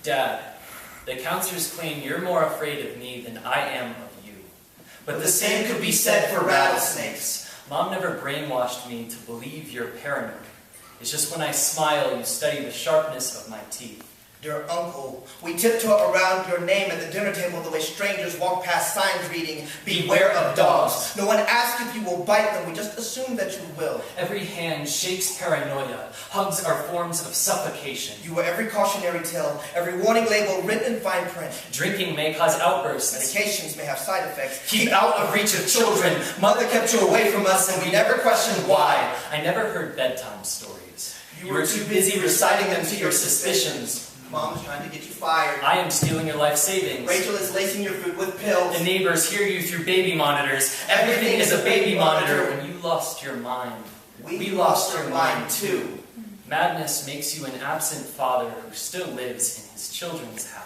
Dad, the counselors claim you're more afraid of me than I am of you. But the same could be said for rattlesnakes. Mom never brainwashed me to believe you're paranoid. It's just when I smile, you study the sharpness of my teeth. Dear uncle, we tiptoe around your name at the dinner table the way strangers walk past signs reading, "Beware of dogs." No one asks if you will bite them, we just assume that you will. Every hand shakes paranoia. Hugs are forms of suffocation. You are every cautionary tale, every warning label written in fine print. Drinking may cause outbursts. Medications may have side effects. Keep out of reach of children. Mother kept you away from us and we never questioned why. I never heard bedtime stories. You were too busy reciting them to your suspicions. Mom's trying to get you fired. I am stealing your life savings. Rachel is lacing your food with pills. The neighbors hear you through baby monitors. Everything is a baby monitor. When you lost your mind, we lost your mind too. Madness makes you an absent father who still lives in his children's house.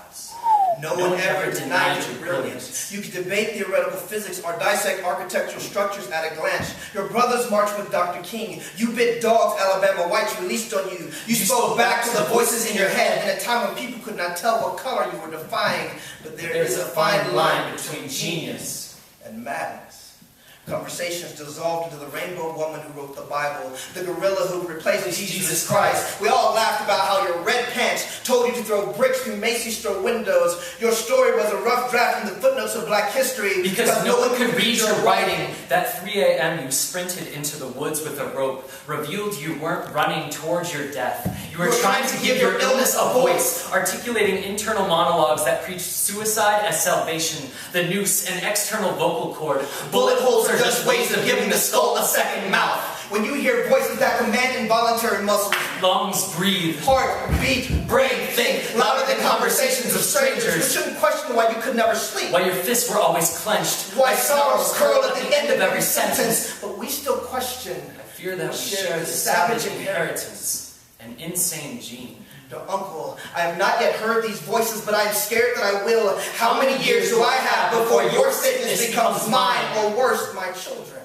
No one ever denied your brilliance. You could debate theoretical physics or dissect architectural structures at a glance. Your brothers marched with Dr. King. You bit dogs Alabama whites released on you. You spoke back to the voices in your head in a time when people could not tell what color you were defying. But there is a fine line between genius and madness. Conversations dissolved into the rainbow woman who wrote the Bible, the gorilla who replaced Jesus Christ. We all laughed about how your red pants told you to throw bricks through Macy's store windows. Your story was a rough draft in the footnotes of Black history. Because no one could read your writing. That 3 a.m. you sprinted into the woods with a rope revealed you weren't running towards your death. You were trying to give your illness a voice, articulating internal monologues that preached suicide as salvation, the noose, an external vocal cord. Bullet holes are just ways of giving the skull a second mouth. When you hear voices that command involuntary muscles, lungs breathe, heart beat, brain think, louder than conversations of strangers. You shouldn't question why you could never sleep. Why your fists were always clenched. Why sorrows curl at the end of every sentence. But we still question. I fear that we share the savage inheritance, an insane gene. Dear uncle, I have not yet heard these voices, but I am scared that I will. How many years do I have before your sickness becomes mine, or worse, my children?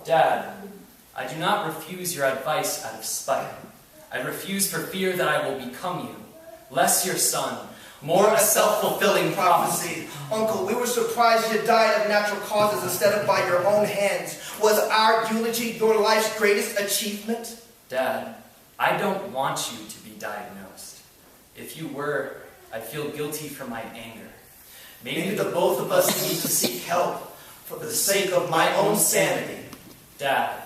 Dad, I do not refuse your advice out of spite. I refuse for fear that I will become you, less your son, more a self-fulfilling prophecy. Uncle, we were surprised you died of natural causes instead of by your own hands. Was our eulogy your life's greatest achievement? Dad, I don't want you to be diagnosed. If you were, I feel guilty for my anger. Maybe the both of us need to seek help for the sake of my own sanity. Dad,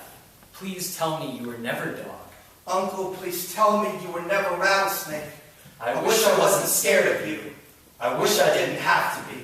please tell me you were never dog. Uncle, please tell me you were never rattlesnake. I wish I wasn't scared of you. I wish I didn't have to be.